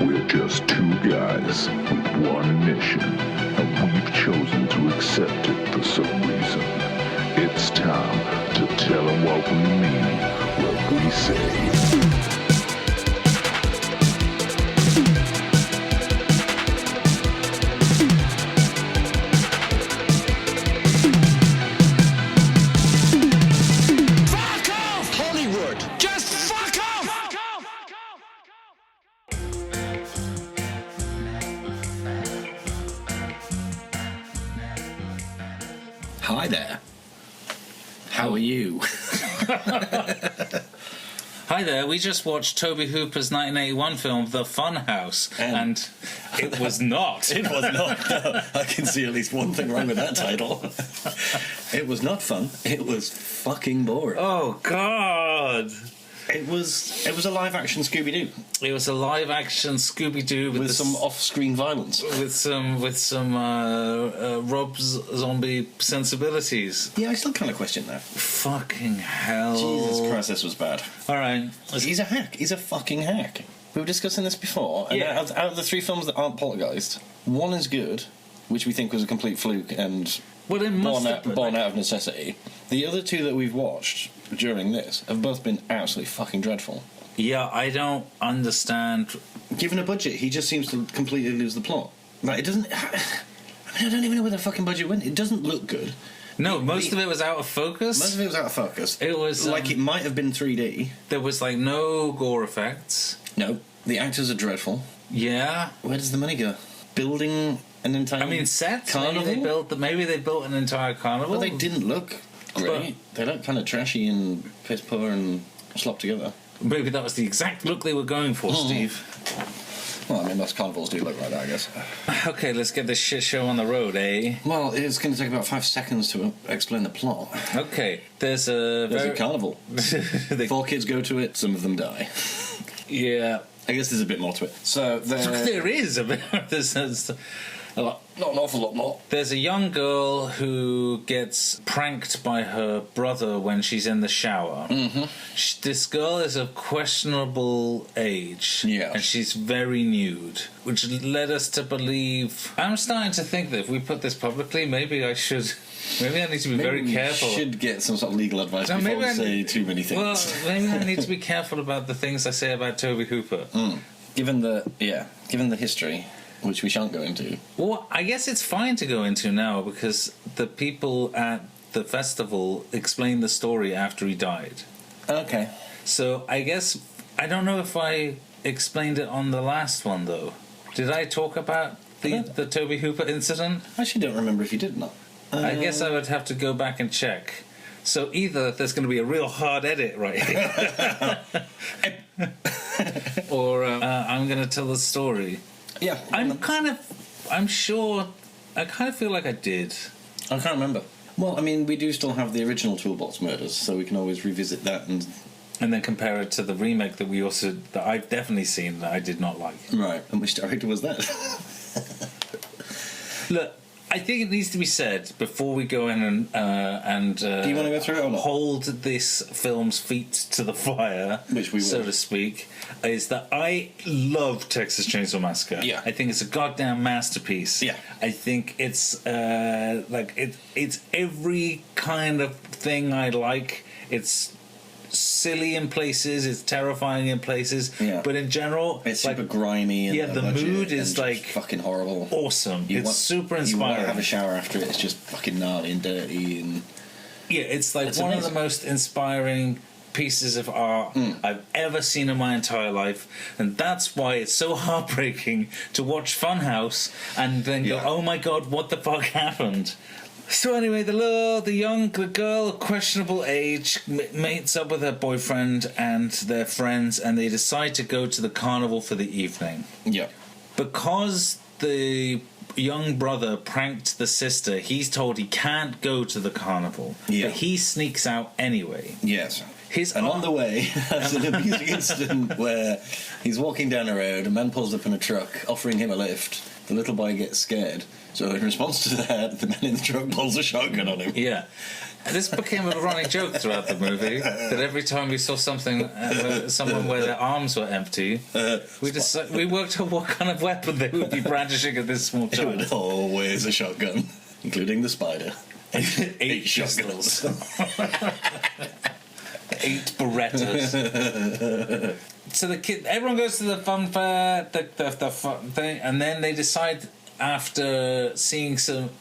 We're just two guys with one mission, and we've chosen to accept it for some reason. It's time to tell them what we mean, what we say. Hi there. How are you? Hi there, we just watched Tobe Hooper's 1981 film, The Funhouse, and it was not. It was not. No, I can see at least one thing wrong with that title. It was not fun. It was fucking boring. Oh, God. It was a live-action Scooby-Doo. It was a live-action Scooby-Doo with some off-screen violence, with some Rob Zombie sensibilities. Yeah, I still kind of question that. Fucking hell! Jesus Christ, this was bad. All right, he's a hack. He's a fucking hack. We were discussing this before. And yeah. Out of the three films that aren't Poltergeist, one is good, which we think was a complete fluke and born out of necessity. The other two that we've watched during this have both been absolutely fucking dreadful. Yeah, I don't understand. Given a budget, he just seems to completely lose the plot. Like, it doesn't... I don't even know where the fucking budget went. It doesn't look good. No, most of it was out of focus. Most of it was out of focus. It was... like, it might have been 3D. There was, like, no gore effects. No. The actors are dreadful. Yeah. Where does the money go? Building an entire... sets? Carnival? Maybe they built an entire carnival. Well, they didn't look great. They look kind of trashy and piss poor and slopped together. Maybe that was the exact look they were going for, Steve. Well, I mean, most carnivals do look like that, I guess. Okay, let's get this shit show on the road, eh? Well, it's going to take about 5 seconds to explain the plot. Okay, there's a carnival. 4 kids go to it, some of them die. Yeah. I guess there's a bit more to it. So there is a bit. There's a lot. Not an awful lot more. There's a young girl who gets pranked by her brother when she's in the shower. Mm-hmm. This girl is of questionable age. Yeah. And she's very nude, which led us to believe... I'm starting to think that if we put this publicly, maybe I need to be very careful. Maybe should get some sort of legal advice before we say too many things. Well, maybe I need to be careful about the things I say about Tobe Hooper. Given the history, which we shan't go into. Well, I guess it's fine to go into now because the people at the festival explained the story after he died. Okay. So I guess I don't know if I explained it on the last one though. Did I talk about the Tobe Hooper incident? I actually don't remember if you did or not. I guess I would have to go back and check. So either there's going to be a real hard edit right here, or I'm going to tell the story. Yeah. I'm sure, I kind of feel like I did. I can't remember. Well, I mean, we do still have the original Toolbox Murders, so we can always revisit that and then compare it to the remake that I've definitely seen that I did not like. Right. And which director was that? Look, I think it needs to be said before we go in and do you want to go through it or not? Hold this film's feet to the fire, which we will, so to speak, is that I love Texas Chainsaw Massacre. Yeah, I think it's a goddamn masterpiece. Yeah, I think it's it's every kind of thing I like. It's silly in places, it's terrifying in places, but in general it's super grimy and the mood is like fucking horrible, awesome. It's super inspiring. You want to have a shower after it. It's just fucking gnarly and dirty and it's like one of the most inspiring pieces of art I've ever seen in my entire life, and that's why it's so heartbreaking to watch Funhouse and then go, oh my god, what the fuck happened? So anyway, the girl of questionable age mates up with her boyfriend and their friends, and they decide to go to the carnival for the evening. Yeah. Because the young brother pranked the sister, he's told he can't go to the carnival. Yeah. But he sneaks out anyway. Yes. On the way, there's an amusing incident where he's walking down a road, a man pulls up in a truck, offering him a lift. The little boy gets scared. So in response to that, the man in the truck pulls a shotgun on him. Yeah. This became a running joke throughout the movie that every time we saw someone where their arms were empty, we worked out what kind of weapon they would be brandishing at this small It child. was always a shotgun, including the spider. 8 shotguns. 8 Berettas. So everyone goes to the fun fair, the fun thing, and then they decide after seeing some.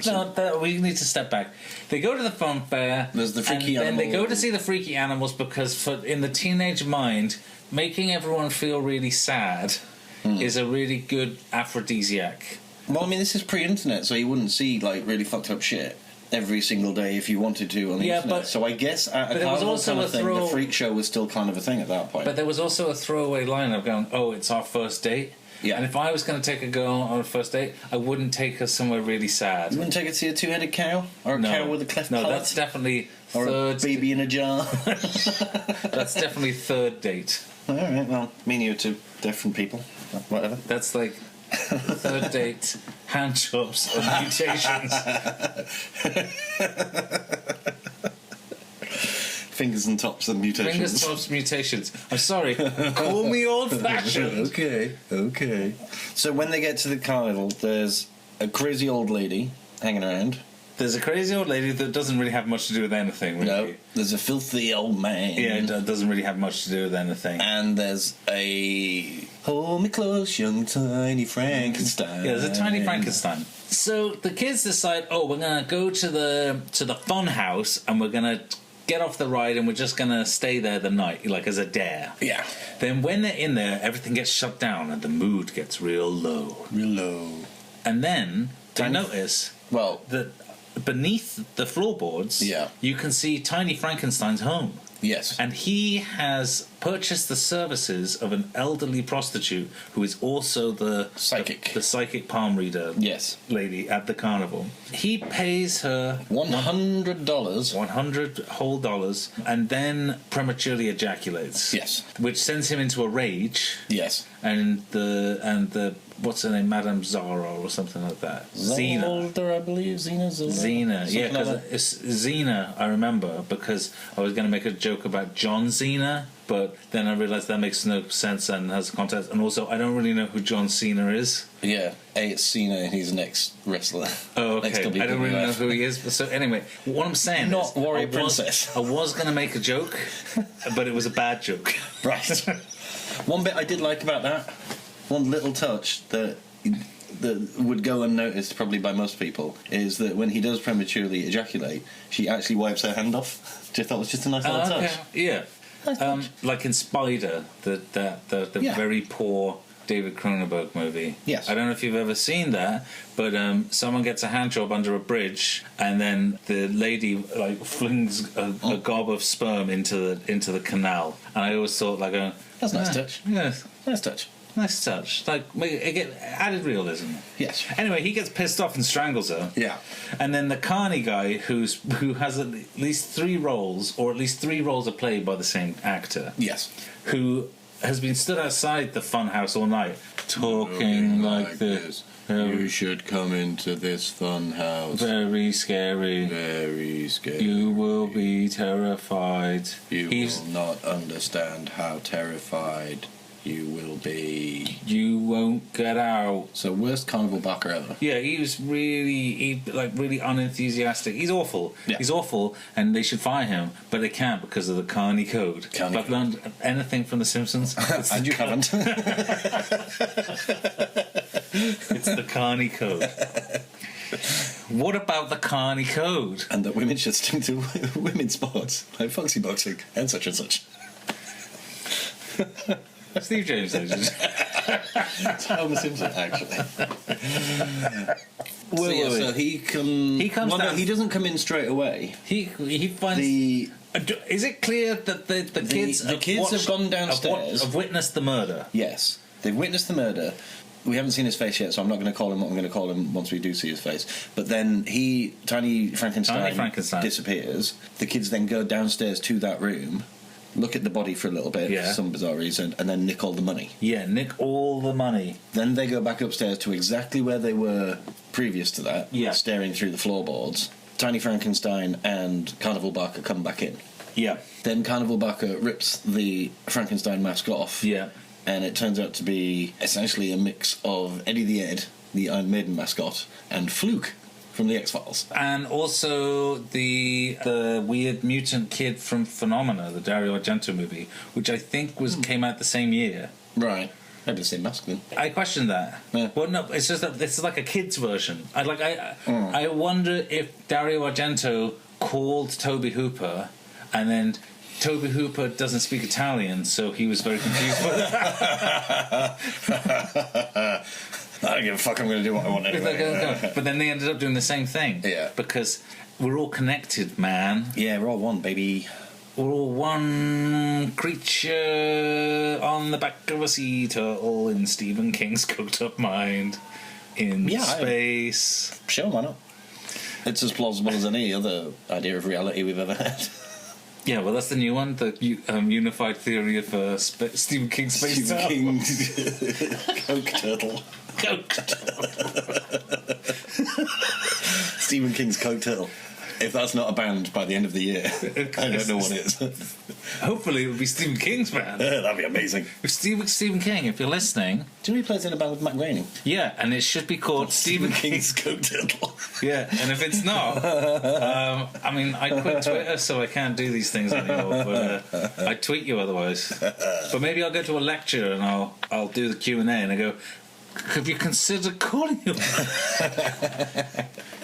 No, we need to step back. They go to the fun fair. There's the freaky and then they animal. go to see the freaky animals because, in the teenage mind, making everyone feel really sad is a really good aphrodisiac. Well, I mean, this is pre-internet, so you wouldn't see like really fucked up shit every single day if you wanted to on the internet. But so I guess at a there was carnival also kind of a thing, throw- the freak show was still kind of a thing at that point. But there was also a throwaway line of going, "Oh, it's our first date." Yeah. And if I was going to take a girl on a first date, I wouldn't take her somewhere really sad. You wouldn't take her to see a two-headed cow or a cow with a cleft No, palate? that's definitely or third. a baby in a jar. That's definitely third date. All right, well, me and you are two different people. Whatever. That's like third date, hand jobs, and mutations. Fingers and tops and mutations. Fingers, tops, mutations. I'm sorry. Call me old-fashioned. Okay. So when they get to the carnival, there's a crazy old lady hanging around. There's a crazy old lady that doesn't really have much to do with anything, really. No, there's a filthy old man. Yeah, it doesn't really have much to do with anything. And there's a hold me close, young tiny Frankenstein. Yeah, there's a tiny Frankenstein. So the kids decide, we're gonna go to the Funhouse and we're gonna get off the ride and we're just gonna stay there the night, like as a dare. Yeah. Then when they're in there, everything gets shut down and the mood gets real low. Real low. And then they notice that beneath the floorboards, you can see Tiny Frankenstein's home. Yes. And he has purchased the services of an elderly prostitute who is also the psychic. The psychic palm reader lady at the carnival. He pays her $100. 100 whole dollars and then prematurely ejaculates. Yes. Which sends him into a rage. Yes. And the what's her name, Madame Zara or something like that. Xena, I believe. Xena, yeah, because like it's Xena. I remember because I was going to make a joke about John Cena, but then I realised that makes no sense and has context. And also, I don't really know who John Cena is. Yeah, it's Cena and he's an ex-wrestler. Oh, okay. I don't really know who he is. But so anyway, what I'm saying Not is, Warrior Princess. I was going to make a joke, but it was a bad joke. Right. One bit I did like about that, one little touch that would go unnoticed probably by most people, is that when he does prematurely ejaculate, she actually wipes her hand off. Which I thought was just a nice little touch. Yeah. Like in Spider, the very poor David Cronenberg movie. Yes. I don't know if you've ever seen that, but someone gets a hand job under a bridge, and then the lady like flings a gob of sperm into the canal. And I always thought that's a nice touch. Yes, nice touch. Nice touch. Like it added realism. Yes. Anyway, he gets pissed off and strangles her. Yeah. And then the carny guy who has at least 3 roles, or at least 3 roles are played by the same actor. Yes. Who has been stood outside the Funhouse all night talking like this. You should come into this fun house. Very scary. Very scary. You will be terrified. You will not understand how terrified you will be. You won't get out. So worst carnival backer ever. Yeah, he was really unenthusiastic. He's awful. Yeah. He's awful, and they should fire him, but they can't because of the Carney Code. If I've learned anything from The Simpsons, and you haven't. It's the Carney Code. What about the Carney Code? And that women should stick to women's sports, like foxy boxing and such and such. Steve James says it's Homer Simpson, actually. So he comes down. No, he doesn't come in straight away. He finds Is it clear that the kids have gone downstairs, have witnessed the murder? Yes, they've witnessed the murder. We haven't seen his face yet, so I'm not going to call him what I'm going to call him once we do see his face. But then Tiny Frankenstein disappears. The kids then go downstairs to that room, look at the body for a little bit for some bizarre reason, and then nick all the money. Yeah, nick all the money. Then they go back upstairs to exactly where they were previous to that, staring through the floorboards. Tiny Frankenstein and Carnival Barker come back in. Yeah. Then Carnival Barker rips the Frankenstein mask off. Yeah. And it turns out to be essentially a mix of Eddie the Ed, the Iron Maiden mascot, and Fluke from the X-Files. And also the weird mutant kid from Phenomena, the Dario Argento movie, which I think came out the same year. Right. I had the same mask then. I question that. Yeah. Well, no, it's just that this is like a kid's version. I wonder if Dario Argento called Toby Hooper, and then Toby Hooper doesn't speak Italian, so he was very confused by that. I don't give a fuck, I'm going to do what I want anyway. But then they ended up doing the same thing. Yeah. Because we're all connected, man. Yeah, we're all one, baby. We're all one creature on the back of a sea turtle in Stephen King's cooked up mind in space. Sure, why not? It's as plausible as any other idea of reality we've ever had. Yeah, well, that's the new one, the unified theory of Stephen King's space Stephen turtle. King's Coke Turtle. Coke turtle. Stephen King's Coke Turtle. If that's not a band by the end of the year, I don't know what is. Hopefully it would be Stephen King's band. That'd be amazing. If Stephen King, if you're listening... Do you know he plays in a band with Matt Groening? Yeah, and it should be called Stephen King's Coke Turtle. Yeah, and if it's not... I mean, I quit Twitter, so I can't do these things anymore, but I tweet you otherwise. But maybe I'll go to a lecture and I'll do the Q&A and I go... Have you considered calling him?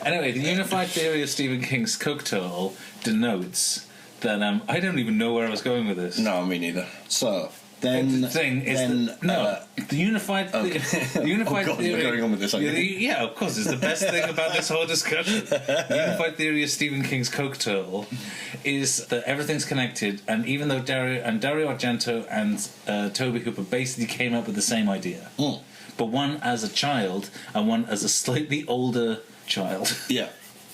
Anyway, the unified theory of Stephen King's Coke Turtle denotes that I don't even know where I was going with this. No, me neither. So then the thing is the unified the unified theory. We're going on with this. Yeah, of course, it's the best thing about this whole discussion. The unified theory of Stephen King's Coke Turtle is that everything's connected, and even though Dario Argento and Toby Hooper basically came up with the same idea. But one as a child and one as a slightly older child. Yeah.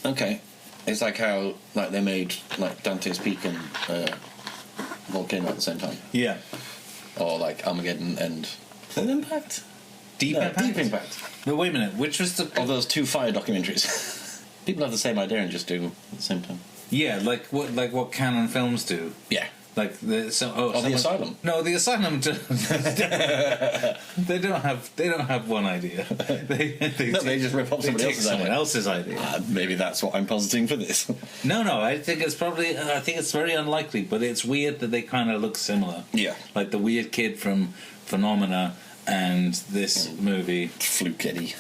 Okay. It's like how they made Dante's Peak and Volcano at the same time. Yeah. Or like Armageddon and Impact. Deep Impact. No, wait a minute. Which was the? Or those two fire documentaries. People have the same idea and just do them at the same time. Yeah, like what canon films do. Yeah. Like the Asylum. No, the Asylum. They don't have one idea. They just rip off someone else's idea. Maybe that's what I'm positing for this. No. I think it's very unlikely, but it's weird that they kind of look similar. Yeah. Like the weird kid from Phenomena and this movie. Fluke Eddie.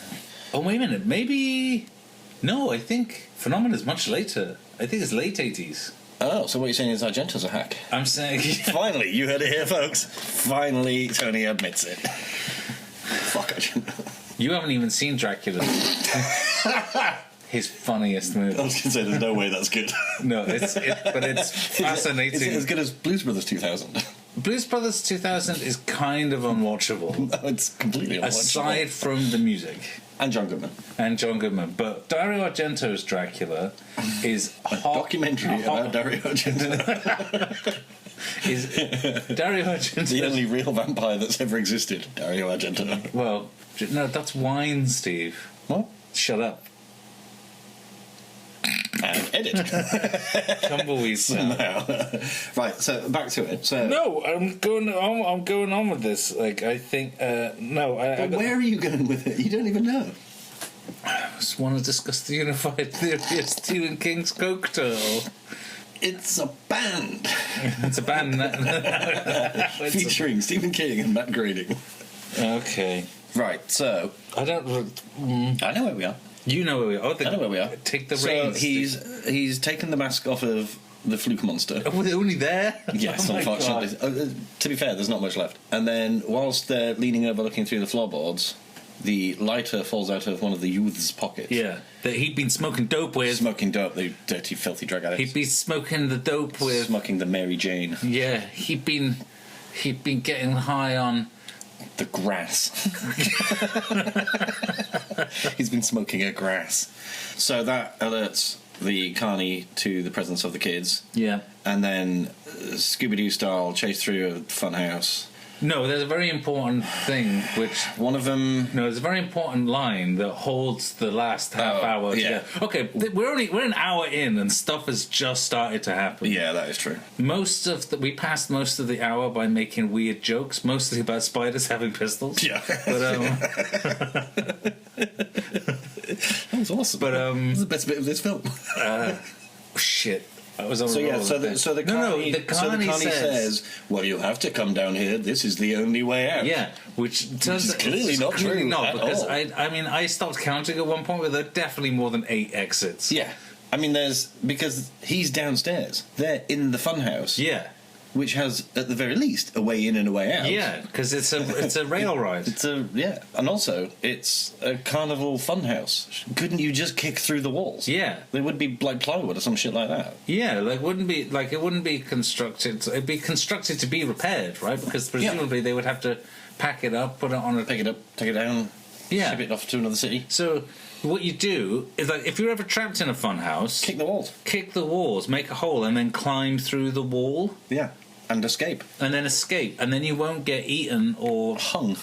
Oh wait a minute, maybe. No, I think Phenomena's much later. I think it's late 80s. Oh, so what you're saying is Argento's a hack? I'm saying... Finally, you heard it here, folks. Finally, Tony admits it. Fuck Argento. You haven't even seen Dracula. His funniest movie. I was going to say, there's no way that's good. No, but it's fascinating. Is it as good as Blues Brothers 2000? Blues Brothers 2000 is kind of unwatchable. No, it's completely unwatchable. Aside from the music. And John Goodman. But Dario Argento's Dracula is a documentary about Dario Argento. Is Dario Argento the only real vampire that's ever existed? Dario Argento. Well, no, that's wine, Steve. What? Shut up. And edit. Tumbleweed somehow. Right, so back to it. So no, I'm going on with this. Like I think no. Where are you going with it? You don't even know. I just want to discuss the unified theory of Stephen King's Coke Turtle. It's a band. It's a band featuring Stephen King and Matt Groening. Okay. Right. So I don't. I know where we are. You know where we are. I know where we are. Take the reins. He's taken the mask off of the Fluke monster. Oh, they're only there? Yes, unfortunately. To be fair, there's not much left. And then, whilst they're leaning over looking through the floorboards, the lighter falls out of one of the youth's pockets. Yeah, that he'd been smoking dope with. Smoking dope, the dirty, filthy drug addicts. He'd been smoking the dope with. Smoking the Mary Jane. Yeah, he'd been getting high on the grass. He's been smoking a grass. So that alerts the carny to the presence of the kids. Yeah. And then Scooby-Doo style chase through a funhouse. No, there's a very important thing which... One of them... No, there's a very important line that holds the last half hour together. Okay, we're an hour in and stuff has just started to happen. Yeah, that is true. We passed most of the hour by making weird jokes, mostly about spiders having pistols. Yeah. But, that was awesome. But that was the best bit of this film. Shit. I was on so the Carney says, "Well, you have to come down here. This is the only way out." Yeah, which is clearly not true. Not because all. I stopped counting at one point, but there are definitely more than 8 exits. Yeah, I mean, because he's downstairs. They're in the Funhouse. Yeah. Which has, at the very least, a way in and a way out. Yeah, because it's a rail ride. And also it's a carnival funhouse. Couldn't you just kick through the walls? Yeah, they would be like plywood or some shit like that. Yeah, it wouldn't be constructed. It'd be constructed to be repaired, right? Because presumably they would have to pack it up, put it on pick it up, take it down, ship it off to another city. So what you do is, like, if you're ever trapped in a funhouse, kick the walls, make a hole, and then climb through the wall. Yeah. And escape. And then you won't get eaten or hung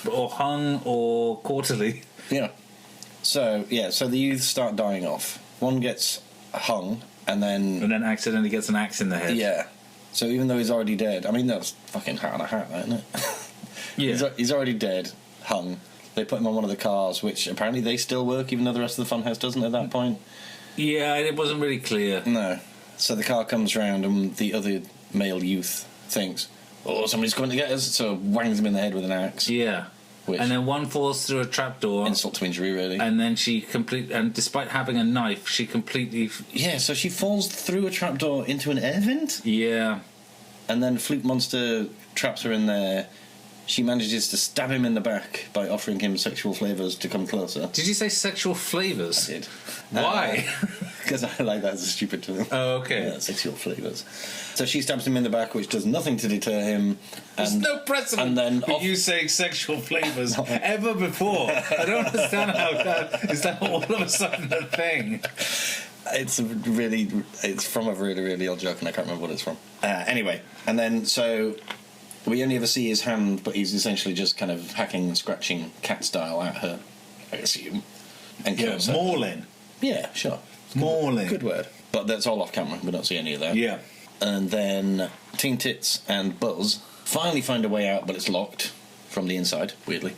or quarterly. Yeah. So the youths start dying off. One gets hung and then accidentally gets an axe in the head. Yeah. So even though he's already dead, I mean, that's fucking hat on a hat, isn't it? Yeah. He's already dead, hung. They put him on one of the cars, which apparently they still work, even though the rest of the funhouse doesn't at that point. Yeah, it wasn't really clear. No. So the car comes round and the other male youth thinks, "Oh, somebody's coming to get us," so wangs him in the head with an axe. Yeah. And then one falls through a trapdoor. Insult to injury, really. And then and despite having a knife, she completely... Yeah, so she falls through a trapdoor into an air vent? Yeah. And then Fluke Monster traps her in there. She manages to stab him in the back by offering him sexual flavours to come closer. Did you say sexual flavours? I did. Why? Because I like that as a stupid term. Oh, okay. Yeah, sexual flavours. So she stabs him in the back, which does nothing to deter him. There's no precedent for you saying sexual flavours ever before. I don't understand how that is that all of a sudden a thing. It's from a really, really old joke, and I can't remember what it's from. Anyway, and then so we only ever see his hand, but he's essentially just kind of hacking and scratching cat style at her, I assume. And mauling. Yeah, sure. Mauling. Good word. But that's all off camera. We don't see any of that. Yeah. And then Teen Tits and Buzz finally find a way out, but it's locked from the inside, weirdly.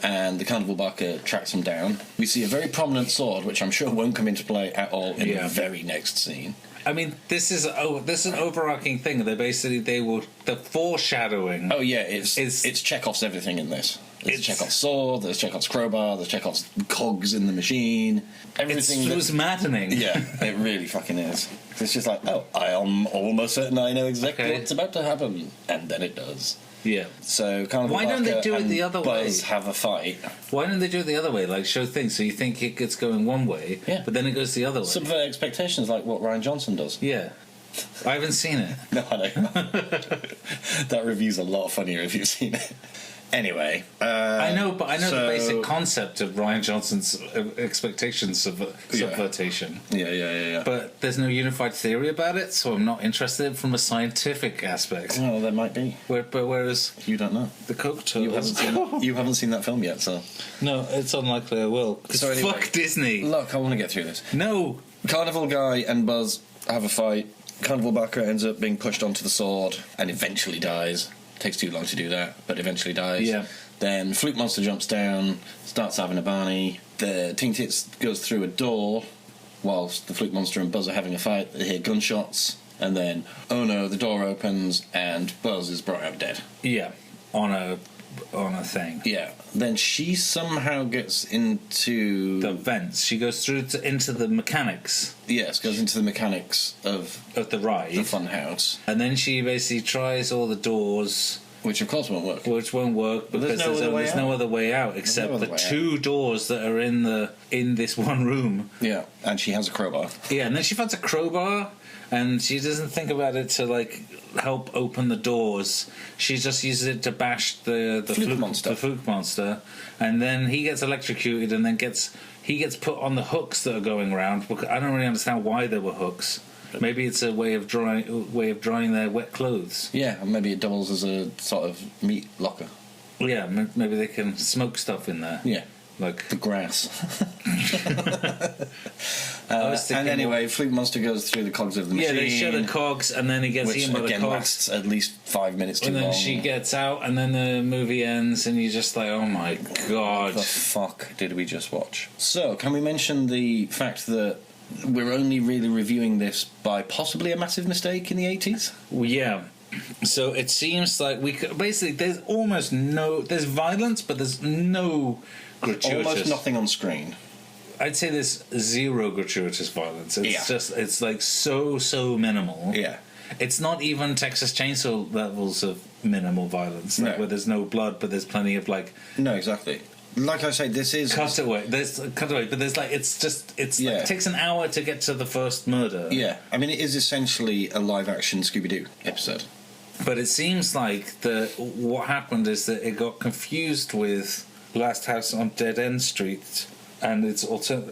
And the carnival barker tracks them down. We see a very prominent sword, which I'm sure won't come into play at all in the very next scene. I mean, this is an overarching thing. The foreshadowing. Oh yeah, it's Chekhov's everything in this. There's Chekhov's sword, there's Chekhov's crowbar, there's Chekhov's cogs in the machine. Everything. It was maddening. Yeah, it really fucking is. It's just like, oh, I am almost certain I know exactly what's about to happen, and then it does. Yeah. So Carnival Why don't they do it the other way? Buzz have a fight. Why don't they do it the other way? Like, show things so you think it gets going one way, but then it goes the other way. Subvert expectations, like what Rian Johnson does. Yeah. I haven't seen it. No, I know. That review's a lot funnier if you've seen it. Anyway, I know the basic concept of Rian Johnson's expectations of subvertation. Yeah. But there's no unified theory about it, so I'm not interested from a scientific aspect. Well, there might be. Whereas you don't know. The Coke Toad. You haven't seen that film yet, so no, it's unlikely I will. So anyway, fuck Disney. Look, I want to get through this. No, Carnival Guy and Buzz have a fight. Carnival Barker ends up being pushed onto the sword and eventually dies. Takes too long to do that, but eventually dies. Yeah. Then Fluke Monster jumps down, starts having a Barney. The Teen Tits goes through a door whilst the Fluke Monster and Buzz are having a fight. They hear gunshots, and then, oh no, the door opens and Buzz is brought out dead. Yeah, on a thing. Yeah. Then she somehow gets into the vents. She goes through into the mechanics. Yes, goes into the mechanics of the ride, the Funhouse, and then she basically tries all the doors, which of course won't work. Which won't work because there's no other way out except the two doors that are in this one room. Yeah, and she has a crowbar. Yeah, and then she finds a crowbar. And she doesn't think about it to help open the doors. She just uses it to bash the fluke monster, and then he gets electrocuted, and then he gets put on the hooks that are going around. I don't really understand why there were hooks. Maybe it's a way of drying their wet clothes. Yeah, and maybe it doubles as a sort of meat locker. Yeah, maybe they can smoke stuff in there. Yeah. Like the grass. And anyway, Fluke Monster goes through the cogs of the machine. Yeah, they show the cogs, and then he gets eaten by the cogs. Lasts at least 5 minutes too long. And then she gets out, and then the movie ends, and you're just like, oh my god. What the fuck did we just watch? So, can we mention the fact that we're only really reviewing this by possibly a massive mistake in the 80s? Well, yeah. So it seems like we could, basically there's violence, but there's no gratuitous. Almost nothing on screen. I'd say there's zero gratuitous violence. It's like so minimal. Yeah. It's not even Texas Chainsaw levels of minimal violence, like where there's no blood, but there's plenty of like. No, exactly. Like I say, this is cutaway. But there's like it takes an hour to get to the first murder. Yeah, I mean it is essentially a live action Scooby Doo episode. But it seems like what happened is that it got confused with Last House on Dead End Street, and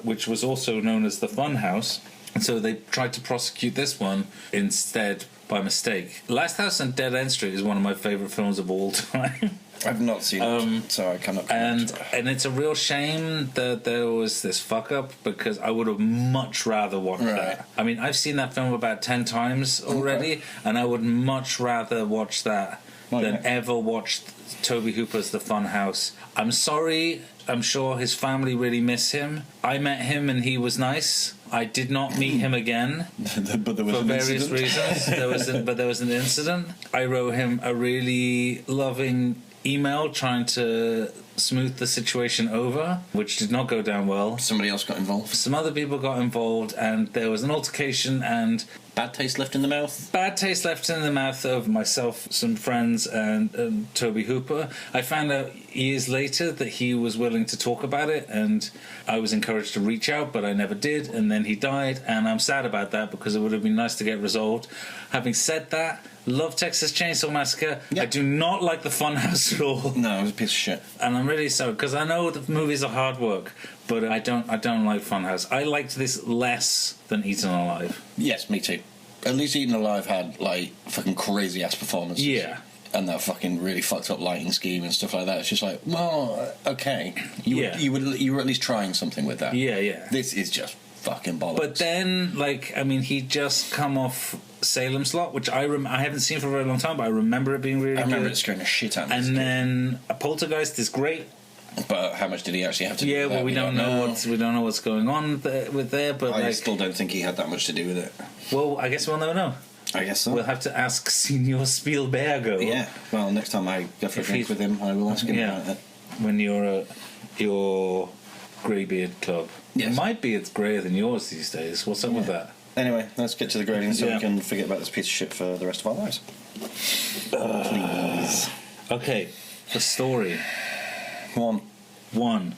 which was also known as the Funhouse. And so they tried to prosecute this one instead by mistake. Last House on Dead End Street is one of my favourite films of all time. I've not seen it, so I cannot comment. And it's a real shame that there was this fuck up, because I would have much rather watched that. I mean, I've seen that film about 10 times already, and I would much rather watch that than ever watch Toby Hooper's The Funhouse. I'm sorry, I'm sure his family really miss him. I met him and he was nice. I did not meet him again but there was for various reasons. But there was an incident. I wrote him a really loving email trying to smooth the situation over, which did not go down well. Somebody else got involved. Some other people got involved, and there was an altercation, and bad taste left in the mouth. Bad taste left in the mouth of myself, some friends, and Toby Hooper. I found out years later that he was willing to talk about it, and I was encouraged to reach out, but I never did, and then he died, and I'm sad about that because it would have been nice to get resolved. Having said that, love Texas Chainsaw Massacre. Yep. I do not like the Funhouse at all. No, it was a piece of shit. And I'm really sorry, because I know the movies are hard work, but I don't like Funhouse. I liked this less than Eaten Alive. Yes, me too. At least Eaten Alive had like fucking crazy ass performances. Yeah. And that fucking really fucked up lighting scheme and stuff like that. It's just like, well, okay. You were at least trying something with that. Yeah. This is just fucking bollocks. But then, like, I mean, he'd just come off Salem's Lot, which I haven't seen for a very long time, but I remember it being really good. I remember it scaring the shit out of me. And then A Poltergeist is great. But how much did he actually have to do with that? Yeah, well, we don't know what's going on with there, but I still don't think he had that much to do with it. Well, I guess we'll never know. I guess so. We'll have to ask Senor Spielberg. Yeah, well, next time I go for a drink with him, I will ask him about it. When you're at your greybeard club. Yes. My beard's greyer than yours these days. What's up with that? Anyway, let's get to the grading so we can forget about this piece of shit for the rest of our lives. Please. Okay, the story. One.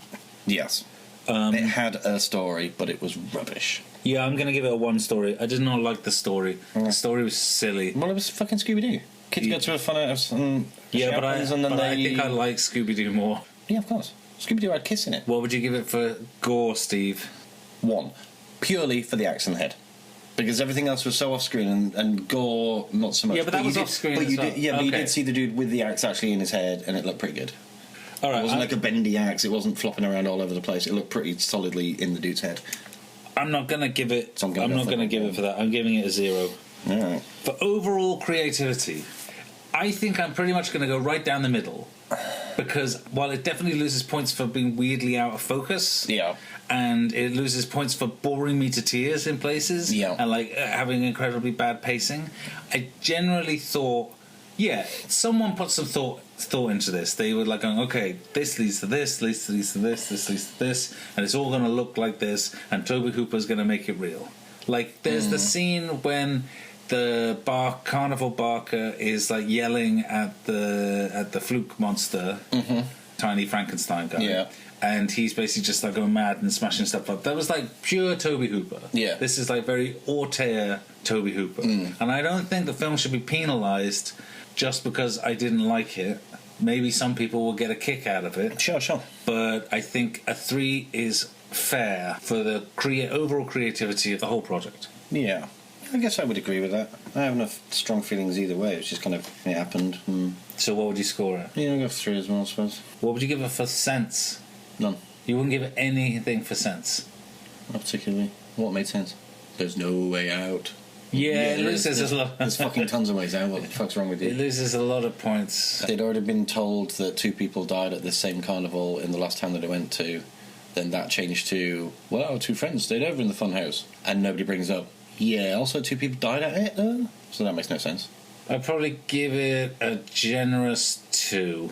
Yes. It had a story, but it was rubbish. Yeah, I'm going to give it a 1 story. I did not like the story. The story was silly. Well, it was fucking Scooby-Doo. Kids go to a Funhouse and I think I like Scooby-Doo more. Yeah, of course. Scooby-Doo had Kiss in it. What would you give it for gore, Steve? 1. Purely for the axe and the head. Because everything else was so off-screen, and gore, not so much. Yeah, but that was off-screen as well. But you did see the dude with the axe actually in his head, and it looked pretty good. All right, it wasn't like a bendy axe. It wasn't flopping around all over the place. It looked pretty solidly in the dude's head. I'm not going to give it... So I'm not going to give it for that. I'm giving it a 0. All right. For overall creativity, I think I'm pretty much going to go right down the middle. Because while it definitely loses points for being weirdly out of focus... Yeah. And it loses points for boring me to tears in places... Yeah. And, like, having incredibly bad pacing, I generally thought... Yeah, someone put some thought into this. They were like going, okay, this leads to this, leads to this, this leads to this, and it's all going to look like this, and Toby Hooper's going to make it real. Like, there's the scene when the carnival barker is like yelling at the fluke monster, tiny Frankenstein guy. Yeah. And he's basically just like going mad and smashing stuff up. That was like pure Toby Hooper. Yeah. This is like very auteur Toby Hooper. And I don't think the film should be penalised just because I didn't like it. Maybe some people will get a kick out of it. Sure. But I think a 3 is fair for the overall creativity of the whole project. Yeah. I guess I would agree with that. I have enough strong feelings either way. It's just kind of, it happened. So what would you score it? Yeah, I'll go for 3 as well, I suppose. What would you give it for sense? None. You wouldn't give it anything for sense? Not particularly. What made sense? There's no way out. Yeah, it loses a lot. There's fucking tons of ways out. What the fuck's wrong with you? It loses a lot of points. They'd already been told that 2 people died at the same carnival in the last town that they went to. Then that changed to, well, our 2 friends stayed over in the Funhouse. And nobody brings up, yeah, also 2 people died at it, though? So that makes no sense. I'd probably give it a generous 2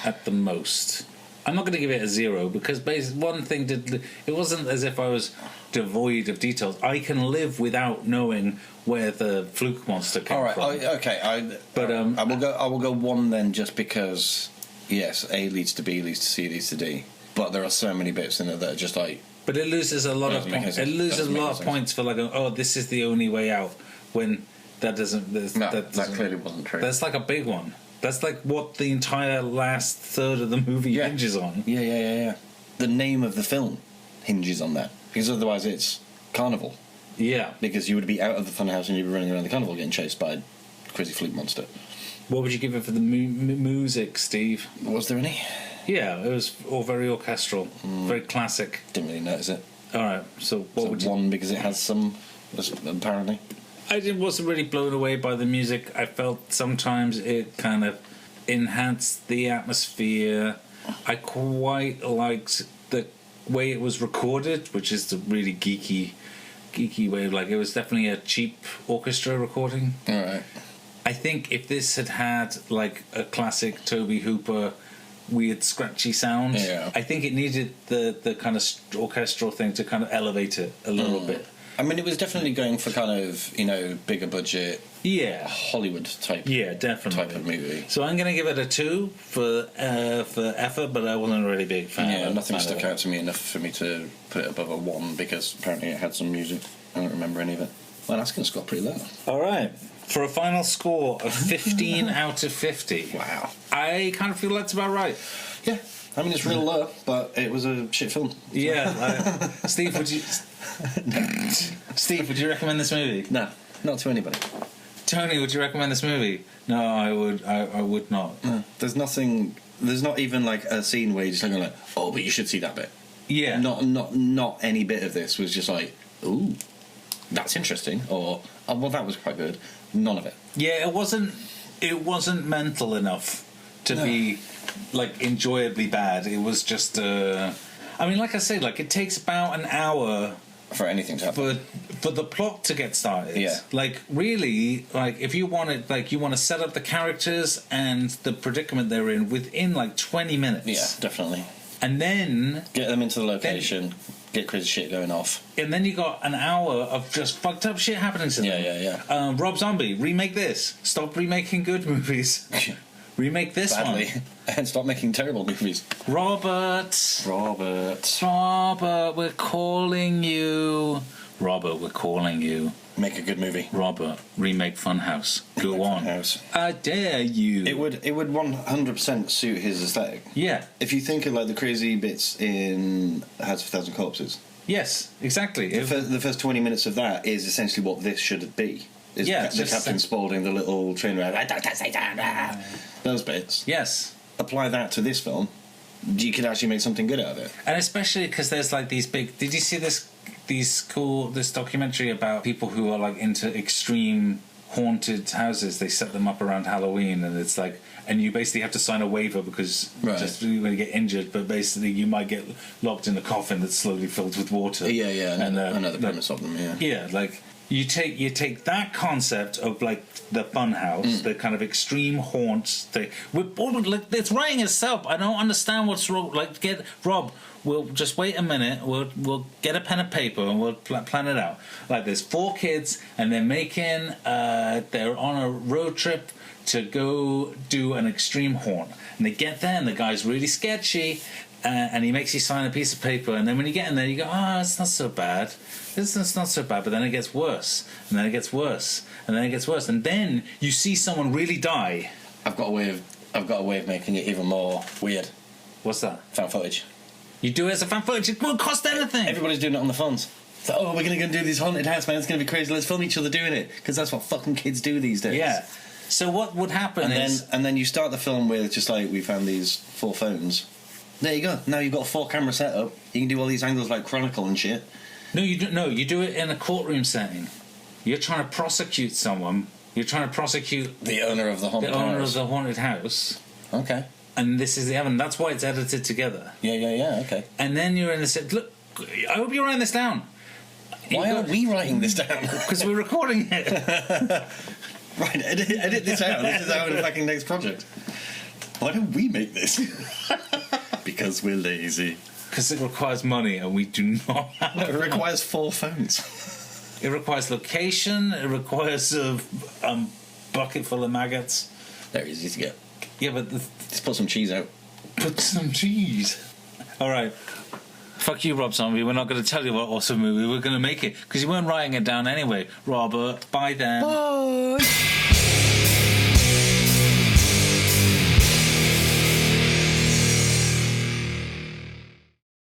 at the most. I'm not going to give it a 0 because one thing did. It wasn't as if I was devoid of details. I can live without knowing where the fluke monster came from. All right, okay. I will go 1 then, just because. Yes, A leads to B, leads to C, leads to D. But there are so many bits in it that are just like. But it loses a lot of points. It loses a lot of points for like, oh, this is the only way out. When that doesn't. That clearly wasn't true. That's like a big one. That's like what the entire last third of the movie hinges on. Yeah. The name of the film hinges on that. Because otherwise it's Carnival. Yeah. Because you would be out of the Funhouse and you'd be running around the carnival getting chased by a crazy fleet monster. What would you give it for the music, Steve? Was there any? Yeah, it was all very orchestral. Very classic. Didn't really notice it. Alright, so what would you... 1 because it has some, apparently. I wasn't really blown away by the music. I felt sometimes it kind of enhanced the atmosphere. I quite liked the way it was recorded, which is the really geeky way of, like, it was definitely a cheap orchestra recording. Alright. I think if this had like a classic Toby Hooper weird scratchy sound, I think it needed the kind of orchestral thing to kind of elevate it a little bit. I mean, it was definitely going for kind of, bigger budget, Hollywood type, definitely type of movie. So I'm going to give it a 2 for effort, but I wasn't a really big fan. Yeah, nothing stuck out to me enough for me to put it above a 1 because apparently it had some music. I don't remember any of it. Well, that's going to score pretty low. All right. For a final score of 15 out of 50. Wow. I kind of feel that's about right. Yeah. I mean, it's real low, but it was a shit film. Yeah. Steve, would you... Steve, would you recommend this movie? No, not to anybody. Tony, would you recommend this movie? No, I would not. No. There's not even like a scene where you're just like, oh, but you should see that bit. Yeah. Not any bit of this was just like, ooh, that's interesting, or, oh, well, that was quite good. None of it. Yeah, it wasn't mental enough to be like enjoyably bad. It was just I mean, like I say, like it takes about an hour for anything to happen. For the plot to get started. Yeah. Like really, like if you want it, like you want to set up the characters and the predicament they're in within like 20 minutes. Yeah, definitely. And then get them into the location. Get crazy shit going off. And then you got an hour of just fucked up shit happening to them. Yeah. Rob Zombie, remake this. Stop remaking good movies. Remake this badly. one. And stop making terrible movies. Robert, we're calling you. Robert, we're calling you. Make a good movie. Robert, remake Funhouse. Go on. Funhouse. I dare you. It would 100% suit his aesthetic. Yeah. If you think of like the crazy bits in House of a Thousand Corpses. Yes, exactly. The first 20 minutes of that is essentially what this should be. The Captain Spaulding, the little train ride. Those bits. Yes. Apply that to this film. You could actually make something good out of it. And especially because there's like these big... Did you see this documentary about people who are like into extreme haunted houses? They set them up around Halloween, and it's like, and you basically have to sign a waiver because just you're going to get injured, but basically you might get locked in a coffin that's slowly filled with water. Yeah. I know the premise of them. Yeah, like you take that concept of like the Funhouse, the kind of extreme haunts thing. It's writing itself. I don't understand what's wrong. Like, Rob. We'll just wait a minute. We'll get a pen and paper and we'll plan it out. Like, there's 4 kids and they're making. They're on a road trip to go do an extreme haunt, and they get there and the guy's really sketchy. And he makes you sign a piece of paper, and then when you get in there, you go, it's not so bad. It's not so bad, but then it gets worse, and then it gets worse, and then it gets worse, and then you see someone really die. I've got a way of making it even more weird. What's that? Found footage. You do it as a fan footage. It won't cost anything. Everybody's doing it on the phones. So, oh, we're going to go and do this haunted house, man. It's going to be crazy. Let's film each other doing it. Because that's what fucking kids do these days. Yeah. So what would happen And then you start the film with just like, we found these 4 phones. There you go. Now you've got a 4-camera setup. You can do all these angles like Chronicle and shit. No, you don't. No, you do it in a courtroom setting. You're trying to prosecute someone. You're trying to prosecute the owner of the haunted house. The owner of the haunted house. Okay. And this is the evidence. That's why it's edited together. Yeah. Okay. And then you're in the set. Look, I hope you're writing this down. Why aren't we writing this down? Because we're recording it. Right, edit this out. This is our fucking next project. Why don't we make this? Because we're lazy. Because it requires money and we do not have it requires 4 phones. It requires location. It requires a bucket full of maggots. They're easy to get. Yeah, but... Just put some cheese out. Put some cheese. All right. Fuck you, Rob Zombie. We're not going to tell you what awesome movie we're going to make it. Because you weren't writing it down anyway. Robert, bye then. Bye.